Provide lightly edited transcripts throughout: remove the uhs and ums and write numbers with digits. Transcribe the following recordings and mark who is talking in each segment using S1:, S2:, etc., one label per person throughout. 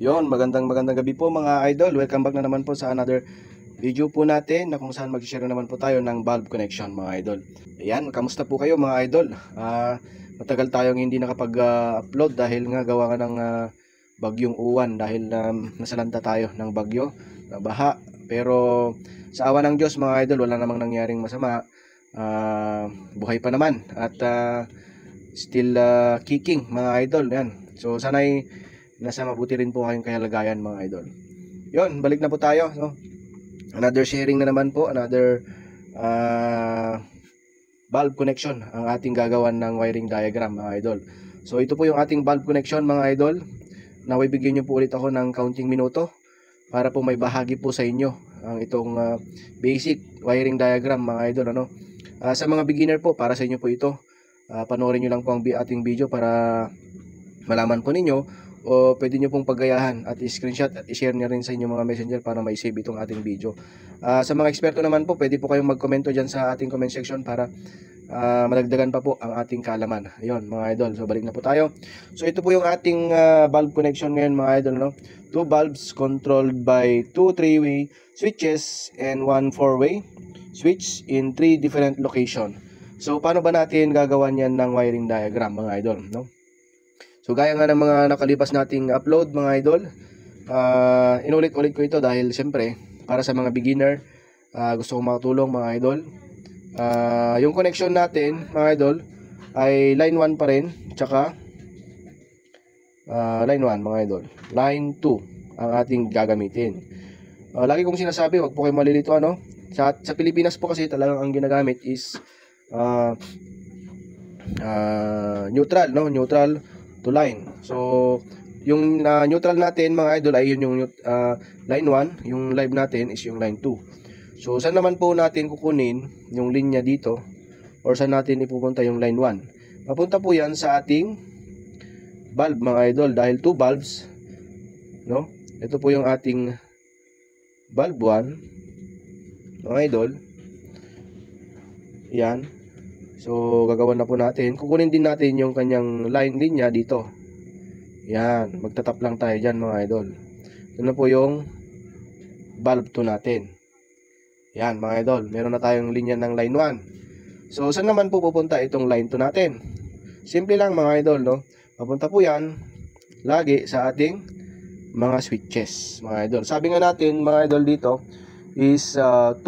S1: Yon, magandang gabi po mga idol. Welcome back na naman po sa another video po natin na kung saan mag-share naman po tayo ng bulb connection mga idol. Ayan, kamusta po kayo mga idol? Matagal tayong hindi nakapag-upload dahil nga gawa nga ng bagyong uwan dahil nasalanta tayo ng bagyo, na baha. Pero sa awa ng Diyos mga idol, wala namang nangyaring masama. Buhay pa naman at still kicking mga idol. Yan. So sana'y nasa mabuti rin po kayong kalagayan mga idol. Yon, balik na po tayo, no? Another sharing na naman po, another bulb connection ang ating gagawan ng wiring diagram mga idol. So ito po yung ating bulb connection mga idol. Naway bigyan nyo po ulit ako ng counting minuto para po may bahagi po sa inyo ang itong basic wiring diagram mga idol, ano? Sa mga beginner po, para sa inyo po ito. Panoorin nyo lang po ang ating video para malaman po ninyo, o pwede nyo pong paggayahan at i-screenshot at i-share nyo rin sa inyong mga messenger para ma-save itong ating video. Sa mga eksperto naman po, pwede po kayong magkomento dyan sa ating comment section para madagdagan pa po ang ating kaalaman. Ayun mga idol, so balik na po tayo. So ito po yung ating bulb connection ngayon mga idol, no? 2 bulbs controlled by 2 3-way switches and 1 4-way switch in 3 different location. So paano ba natin gagawan yan ng wiring diagram mga idol, no? So gaya nga ng mga nakalipas nating upload mga idol, inulit-ulit ko ito dahil siyempre para sa mga beginner, gusto kong makatulong mga idol. Yung connection natin mga idol ay line 1 pa rin, tsaka line 1 mga idol, line 2 ang ating gagamitin. Lagi kong sinasabi, wag po kayo malilito, ano? Sa Pilipinas po kasi talagang ang ginagamit is neutral, no? Neutral to line. So yung neutral natin mga idol ay yun yung line 1, yung live natin is yung line 2. So saan naman po natin kukunin yung linya dito, or saan natin ipupunta yung line 1? Papunta po yan sa ating bulb mga idol, dahil 2 bulbs, no? Ito po yung ating bulb 1 mga idol. Yan. So gagawin na po natin, kukunin din natin yung kanyang linya dito. Yan, magtatap lang tayo dyan mga idol. Ito na po yung bulb 2 natin. Yan mga idol, meron na tayong linya ng line 1. So saan naman po pupunta itong line 2 natin? Simple lang mga idol, no? Papunta po yan lagi sa ating mga switches mga idol. Sabi nga natin mga idol dito is 2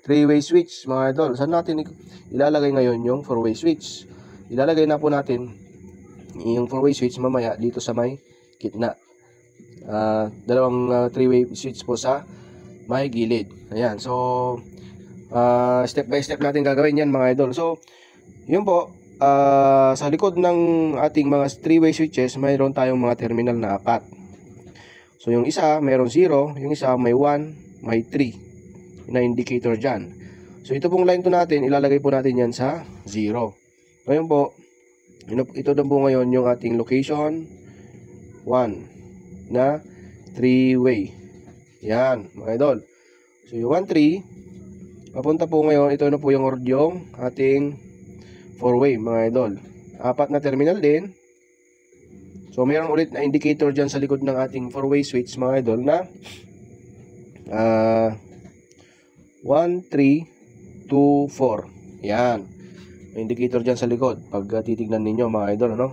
S1: 3-way switch mga idol. Saan natin ilalagay ngayon yung 4-way switch? Ilalagay na po natin yung 4-way switch mamaya dito sa may gitna. Dalawang 3-way switch po sa may gilid. Ayan. So step by step natin gagawin yan mga idol. So yun po, sa likod ng ating mga 3-way switches mayroon tayong mga terminal na 4. So yung isa mayroon 0, yung isa may 1, may 3 na indicator dyan. So ito pong line 2 natin, ilalagay po natin yan sa 0. Ngayon po, ito na po ngayon yung ating location 1 na 3-way. Yan mga idol. So yung 1, 3 papunta po ngayon, ito na po yung ating 4-way mga idol. 4 na terminal din. So mayroon ulit na indicator dyan sa likod ng ating 4-way switch mga idol na 1, 3, 2, 4. Yan. May indicator dyan sa likod pag titignan ninyo mga idol, ano?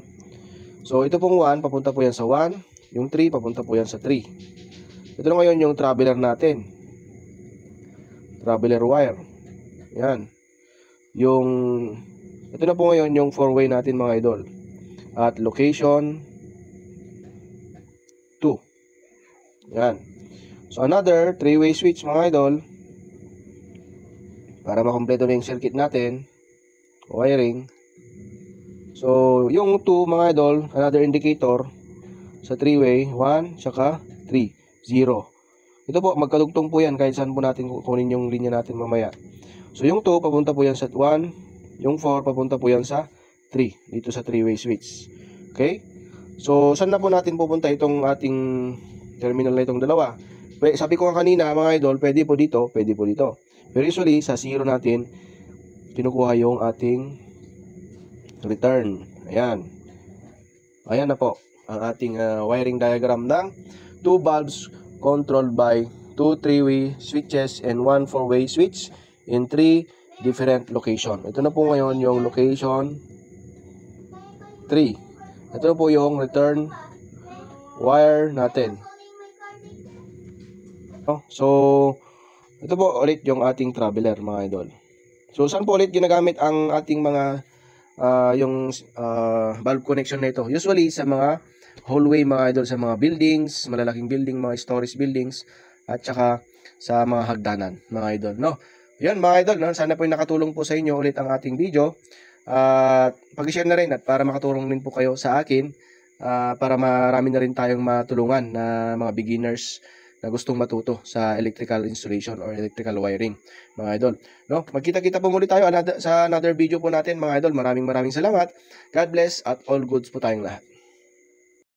S1: So ito pong 1, papunta po yan sa 1. Yung 3, papunta po yan sa 3. Ito na ngayon yung traveler natin. Traveler wire. Yan. Ito na po ngayon yung 4-way natin mga idol. At location 2. Yan. So another 3-way switch mga idol. Para makompleto na yung circuit natin, wiring. So yung 2 mga idol, another indicator sa 3-way, 1, saka 3, 0. Ito po, magkadugtong po yan kahit saan po natin kukunin yung linya natin mamaya. So yung 2, papunta po yan sa 1, yung 4, papunta po yan sa 3, dito sa 3-way switch. Okay? So saan na po natin pupunta itong ating terminal na itong dalawa? Sabi ko kanina mga idol, pwede po dito, pwede po dito. Pero usually, sa 0 natin, kinukuha yung ating return. Ayan. Ayan na po. ang ating wiring diagram ng 2 valves controlled by 2 3-way switches and 1 4-way switch in 3 different location. Ito na po ngayon yung location 3. Ito na po yung return wire natin. So, ito po ulit yung ating traveler, mga idol. So, saan po ulit ginagamit ang ating mga valve connection na ito? Usually sa mga hallway, mga idol, sa mga buildings, malalaking building, mga storage buildings, at saka sa mga hagdanan, mga idol, no? Yan, mga idol, no? Sana po nakatulong po sa inyo ulit ang ating video. At pag-share na rin at para makatulong din po kayo sa akin, para marami na rin tayong matulungan na mga beginners na gustong matuto sa electrical installation or electrical wiring, mga idol. No? Magkita-kita po muli tayo sa another video po natin, mga idol. Maraming salamat. God bless at all goods po tayong lahat.